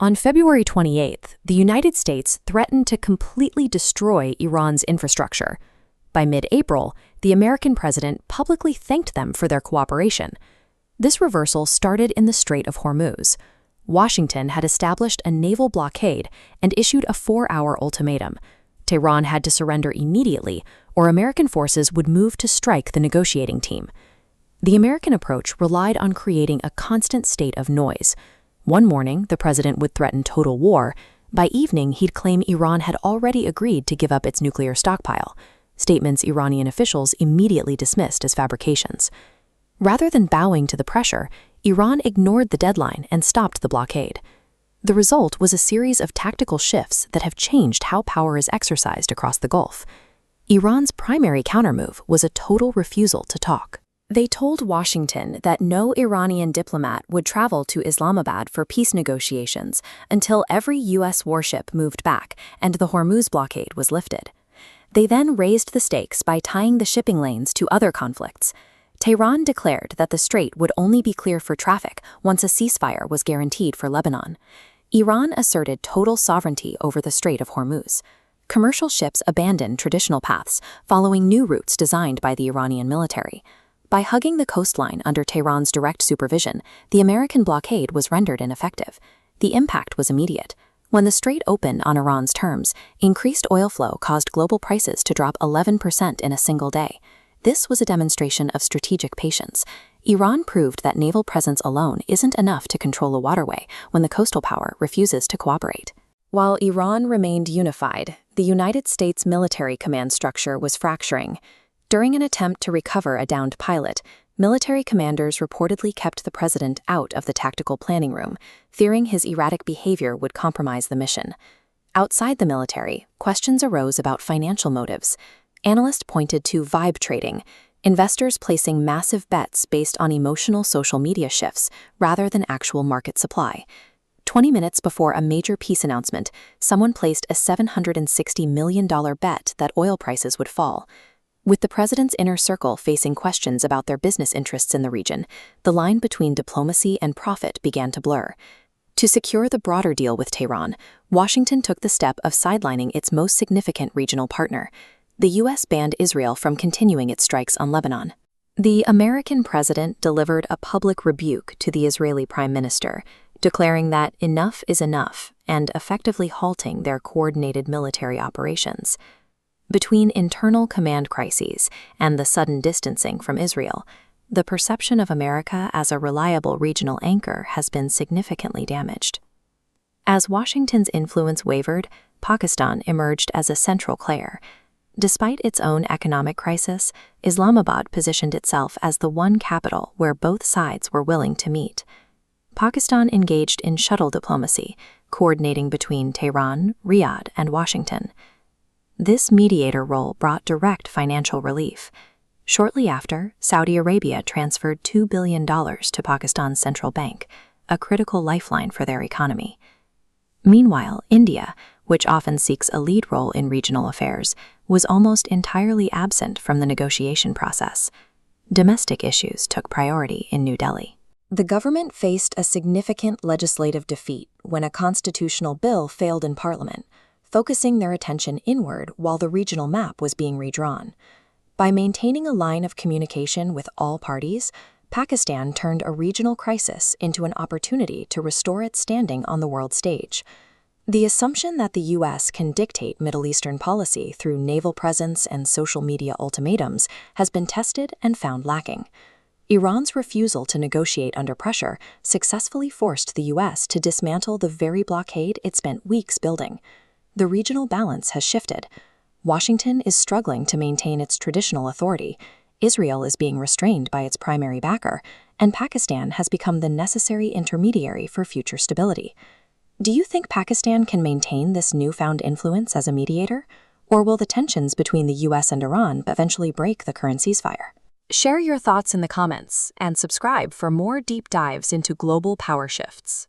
On February 28th, the United States threatened to completely destroy Iran's infrastructure. By mid-April, the American president publicly thanked them for their cooperation. This reversal started in the Strait of Hormuz. Washington had established a naval blockade and issued a 4-hour ultimatum. Tehran had to surrender immediately, or American forces would move to strike the negotiating team. The American approach relied on creating a constant state of noise. One morning, the president would threaten total war. By evening, he'd claim Iran had already agreed to give up its nuclear stockpile, statements Iranian officials immediately dismissed as fabrications. Rather than bowing to the pressure, Iran ignored the deadline and stopped the blockade. The result was a series of tactical shifts that have changed how power is exercised across the Gulf. Iran's primary countermove was a total refusal to talk. They told Washington that no Iranian diplomat would travel to Islamabad for peace negotiations until every U.S. warship moved back and the Hormuz blockade was lifted. They then raised the stakes by tying the shipping lanes to other conflicts. Tehran declared that the strait would only be clear for traffic once a ceasefire was guaranteed for Lebanon. Iran asserted total sovereignty over the Strait of Hormuz. Commercial ships abandoned traditional paths, following new routes designed by the Iranian military. By hugging the coastline under Tehran's direct supervision, the American blockade was rendered ineffective. The impact was immediate. When the strait opened on Iran's terms, increased oil flow caused global prices to drop 11% in a single day. This was a demonstration of strategic patience. Iran proved that naval presence alone isn't enough to control a waterway when the coastal power refuses to cooperate. While Iran remained unified, the United States military command structure was fracturing. During an attempt to recover a downed pilot, military commanders reportedly kept the president out of the tactical planning room, fearing his erratic behavior would compromise the mission. Outside the military, questions arose about financial motives. Analysts pointed to vibe trading, investors placing massive bets based on emotional social media shifts rather than actual market supply. 20 minutes before a major peace announcement, someone placed a $760 million bet that oil prices would fall. With the president's inner circle facing questions about their business interests in the region, the line between diplomacy and profit began to blur. To secure the broader deal with Tehran, Washington took the step of sidelining its most significant regional partner. The U.S. banned Israel from continuing its strikes on Lebanon. The American president delivered a public rebuke to the Israeli prime minister, declaring that enough is enough and effectively halting their coordinated military operations. Between internal command crises and the sudden distancing from Israel, the perception of America as a reliable regional anchor has been significantly damaged. As Washington's influence wavered, Pakistan emerged as a central player. Despite its own economic crisis, Islamabad positioned itself as the one capital where both sides were willing to meet. Pakistan engaged in shuttle diplomacy, coordinating between Tehran, Riyadh, and Washington. This mediator role brought direct financial relief. Shortly after, Saudi Arabia transferred $2 billion to Pakistan's central bank, a critical lifeline for their economy. Meanwhile, India, which often seeks a lead role in regional affairs, was almost entirely absent from the negotiation process. Domestic issues took priority in New Delhi. The government faced a significant legislative defeat when a constitutional bill failed in Parliament, focusing their attention inward while the regional map was being redrawn. By maintaining a line of communication with all parties, Pakistan turned a regional crisis into an opportunity to restore its standing on the world stage. The assumption that the U.S. can dictate Middle Eastern policy through naval presence and social media ultimatums has been tested and found lacking. Iran's refusal to negotiate under pressure successfully forced the U.S. to dismantle the very blockade it spent weeks building. The regional balance has shifted. Washington is struggling to maintain its traditional authority, Israel is being restrained by its primary backer, and Pakistan has become the necessary intermediary for future stability. Do you think Pakistan can maintain this newfound influence as a mediator? Or will the tensions between the U.S. and Iran eventually break the current ceasefire? Share your thoughts in the comments and subscribe for more deep dives into global power shifts.